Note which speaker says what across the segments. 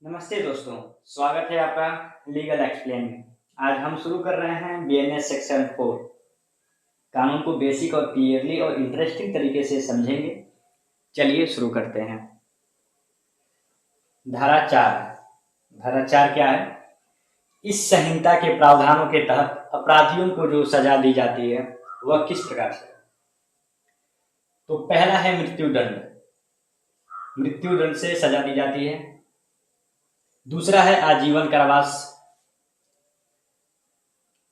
Speaker 1: नमस्ते दोस्तों, स्वागत है आपका लीगल एक्सप्लेन में। आज हम शुरू कर रहे हैं बीएनएस सेक्शन 4। कानून को बेसिक और क्लियरली और इंटरेस्टिंग तरीके से समझेंगे। चलिए शुरू करते हैं। धारा 4 क्या है? इस संहिता के प्रावधानों के तहत अपराधियों को जो सजा दी जाती है वह किस प्रकार से? तो पहला है मृत्युदंड। मृत्युदंड से सजा दी जाती है। दूसरा है आजीवन कारावास।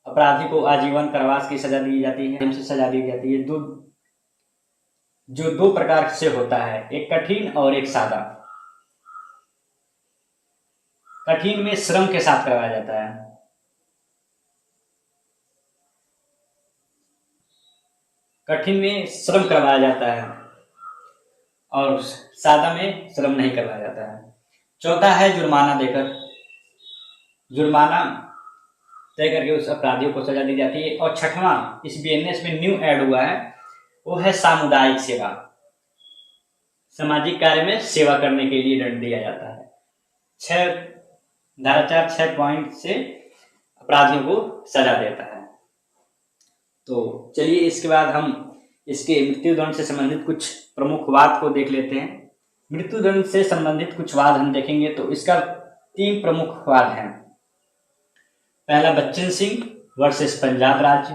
Speaker 1: अपराधी को आजीवन कारावास की सजा दी जाती है, से सजा दी जाती है। जो दो प्रकार से होता है, एक कठिन और एक सादा। कठिन में श्रम के साथ करवाया जाता है। कठिन में श्रम करवाया जाता है और सादा में श्रम नहीं करवाया जाता है। चौथा है जुर्माना देकर। जुर्माना तय करके उस अपराधियों को सजा दी जाती है। और छठवां इस बीएनएस में न्यू ऐड हुआ है, वो है सामुदायिक सेवा। सामाजिक कार्य में सेवा करने के लिए दंड दिया जाता है। धारा 4 6 पॉइंट से अपराधियों को सजा देता है। तो चलिए इसके बाद हम इसके मृत्युदंड से संबंधित कुछ प्रमुख वाद को देख लेते हैं। मृत्युदंड से संबंधित कुछ वाद हम देखेंगे तो इसका 3 प्रमुख वाद हैं। पहला बच्चन सिंह वर्सेस पंजाब राज्य।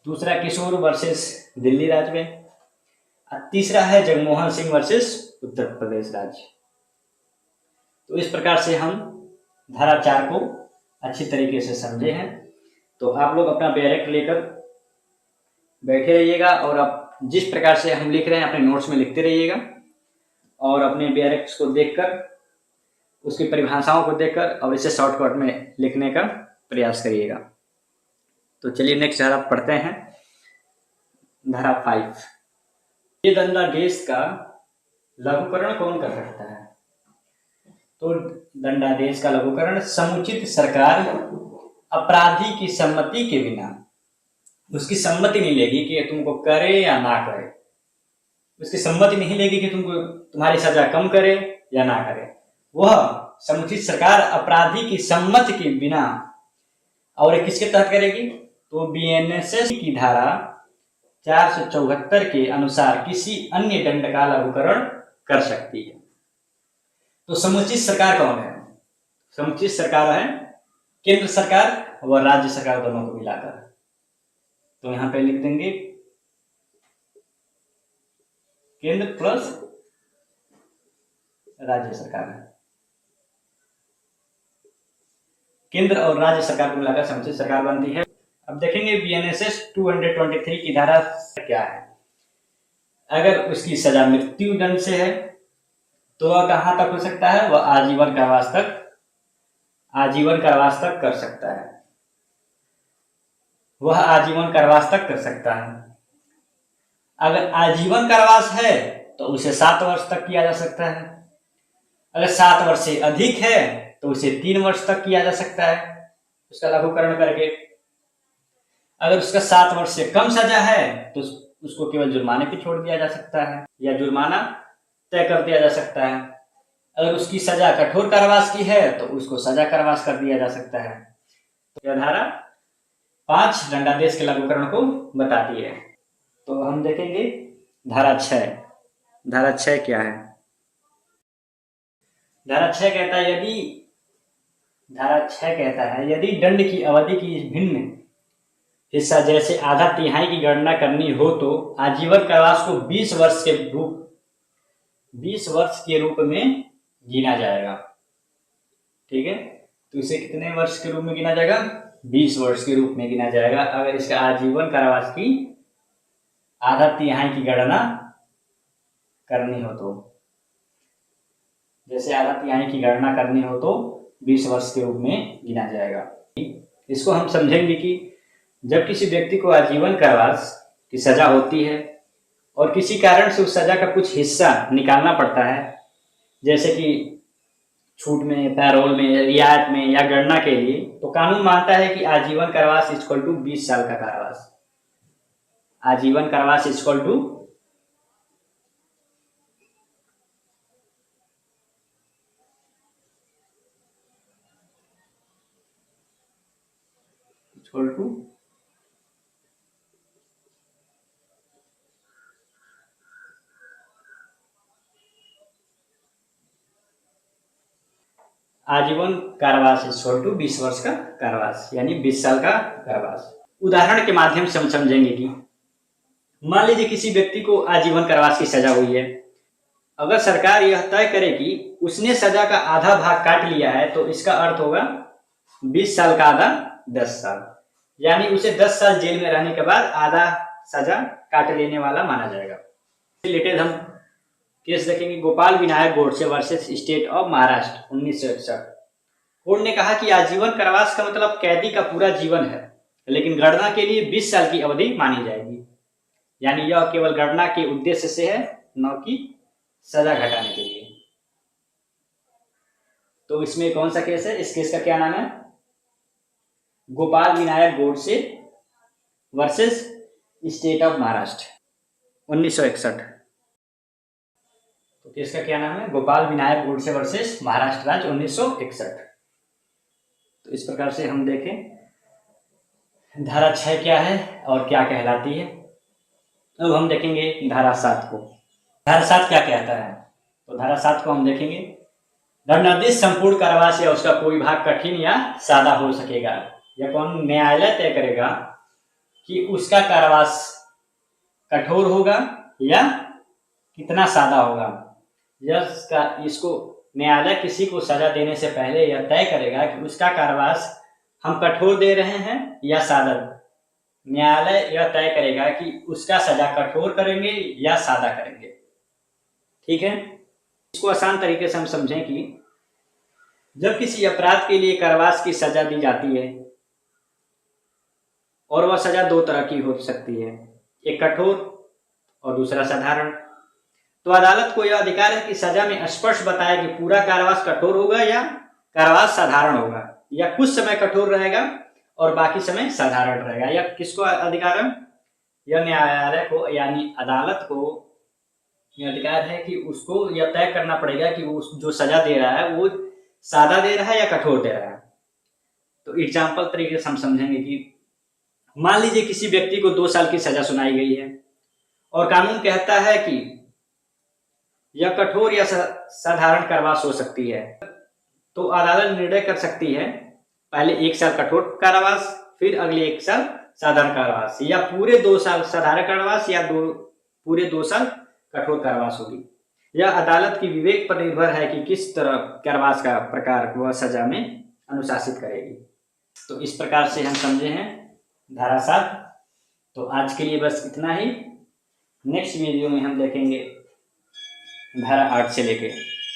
Speaker 1: दूसरा किशोर वर्सेस दिल्ली राज्य में। तीसरा है जगमोहन सिंह वर्सेस उत्तर प्रदेश राज्य। तो इस प्रकार से हम धारा 4 को अच्छी तरीके से समझे हैं। तो आप लोग अपना बैरक लेकर बैठे रहिएगा और आप जिस प्रकार से हम लिख रहे हैं अपने नोट्स में लिखते रहिएगा और अपने बैरक्स को देखकर, उसकी परिभाषाओं को देखकर और इसे शॉर्टकट में लिखने का प्रयास करिएगा। तो चलिए नेक्स्ट धारा पढ़ते हैं। धारा 5, ये दंडादेश का लघुकरण कौन कर सकता है? तो दंडादेश का लघुकरण समुचित सरकार अपराधी की सम्मति के बिना, उसकी सम्मति नहीं लेगी कि तुमको करे या ना करे, उसकी सम्मति नहीं लेगी कि तुमको तुम्हारी सजा कम करे या ना करे, वह समुचित सरकार अपराधी की सम्मति के बिना, और किसके तहत करेगी? तो बीएनएस की धारा 474 के अनुसार किसी अन्य दंड का लघुकरण कर सकती है। तो समुचित सरकार कौन है? समुचित सरकार है केंद्र सरकार व राज्य सरकार दोनों को मिलाकर। तो यहां पे लिख देंगे केंद्र प्लस राज्य सरकार है। केंद्र और राज्य सरकार को मिलाकर समुचित सरकार बनती है। अब देखेंगे बीएनएस 223 की धारा क्या है। अगर उसकी सजा मृत्यु दंड से है तो वह कहां तक हो सकता है? वह आजीवन कारावास तक कर सकता है। वह आजीवन कारावास तक कर सकता है। अगर आजीवन कारावास है तो उसे 7 वर्ष तक किया जा सकता है। अगर 7 वर्ष से अधिक है तो उसे 3 वर्ष तक किया जा सकता है उसका लघुकरण करके। अगर उसका 7 वर्ष से कम सजा है तो उसको केवल जुर्माने पे छोड़ दिया जा सकता है या जुर्माना तय कर दिया जा सकता है। अगर उसकी सजा कठोर कारावास की है तो उसको सजा कारावास कर दिया जा सकता है। तो यह धारा 5 दंडादेश के लघुकरण को बताती है। तो हम देखेंगे धारा 6। धारा 6 क्या है? धारा 6 कहता है यदि दंड की अवधि की भिन्न हिस्सा जैसे आधा तिहाई की गणना करनी हो तो आजीवन कारावास को 20 वर्ष के रूप में गिना जाएगा। ठीक है, तो इसे कितने वर्ष के रूप में गिना जाएगा? 20 वर्ष के रूप में गिना जाएगा अगर इसका आजीवन कारावास की आधा तिहाई की गणना करनी हो तो। जैसे आधा तिहाई की गणना करनी हो तो 20 वर्ष के रूप में गिना जाएगा। इसको हम समझेंगे कि जब किसी व्यक्ति को आजीवन कारावास की सजा होती है और किसी कारण से उस सजा का कुछ हिस्सा निकालना पड़ता है, जैसे कि छूट में, पैरोल में, रियायत में या गणना के लिए, तो कानून मानता है कि आजीवन कारावास इक्वल टू 20 साल का कारावास। आजीवन कारावास इक्वल टू इक्वल टू आजीवन कारावास इक्वल टू 20 वर्ष का कारावास, यानी 20 साल का कारावास। उदाहरण के माध्यम से हम समझेंगे कि मान लीजिए किसी व्यक्ति को आजीवन कारावास की सजा हुई है। अगर सरकार यह तय करे कि उसने सजा का आधा भाग काट लिया है तो इसका अर्थ होगा 20 साल का आधा 10 साल, यानी उसे 10 साल जेल में रहने के बाद आधा सजा काट लेने वाला माना जाएगा। रिलेटेड हम केस देखेंगे Gopal Vinayak Godse versus state of Maharashtra 1961। Court ने कहा कि आजीवन कारावास का मतलब कैदी का पूरा जीवन है, लेकिन गणना के लिए 20 साल की अवधि मानी जाएगी, यानी यह केवल गणना के उद्देश्य से है, न कि सजा घटाने के लिए। तो इसमें कौन सा केस है? इस केस का क्या नाम है? Gopal Vinayak Godse versus state of Maharashtra 1961। तो केस का क्या नाम है? गोपाल विनायक गोडसे वर्सेस महाराष्ट्र राज्य 1961। तो इस प्रकार से हम देखें धारा 6 क्या है और क्या कहलाती है। अब हम देखेंगे धारा 7 को। धारा 7 क्या कहता है? तो धारा 7 को हम देखेंगे, दंडादेश संपूर्ण कारावास या उसका कोई भाग कठिन या सादा हो सकेगा। यह कौन? न्यायालय तय करेगा कि उसका कारावास कठोर होगा या कितना सादा होगा। इसको न्यायालय किसी को सजा देने से पहले यह तय करेगा कि उसका कारावास हम कठोर दे रहे हैं या सादा। न्यायालय यह तय करेगा कि उसका सजा कठोर करेंगे या सादा करेंगे। ठीक है, इसको आसान तरीके से हम समझें कि जब किसी अपराध के लिए कारावास की सजा दी जाती है और वह सजा दो तरह की हो सकती है, एक कठोर और दूसरा साधारण। तो अदालत को यह अधिकार है कि सजा में स्पष्ट बताए कि पूरा कारावास कठोर होगा या कारावास साधारण होगा, या कुछ समय कठोर रहेगा और बाकी समय साधारण रहेगा। यह किसको अधिकार है? यह न्यायालय को यानी अदालत को यह अधिकार है कि उसको यह तय करना पड़ेगा कि वो जो सजा दे रहा है वो सादा दे रहा है या कठोर दे रहा है। तो एग्जाम्पल तरीके से हम समझेंगे कि मान लीजिए किसी व्यक्ति को 2 साल की सजा सुनाई गई है और कानून कहता है कि यह कठोर या साधारण कारावास हो सकती है। तो अदालत निर्णय कर सकती है पहले 1 साल कठोर कारावास, फिर अगले 1 साल साधारण कारावास, या पूरे 2 साल साधारण कारावास या पूरे 2 साल कठोर कारावास होगी। यह अदालत की विवेक पर निर्भर है कि किस तरह कारावास का प्रकार वह सजा में अनुशासित करेगी। तो इस प्रकार से हम समझे हैं धारा 7। तो आज के लिए बस इतना ही। नेक्स्ट वीडियो में हम देखेंगे धारा 8 से लेके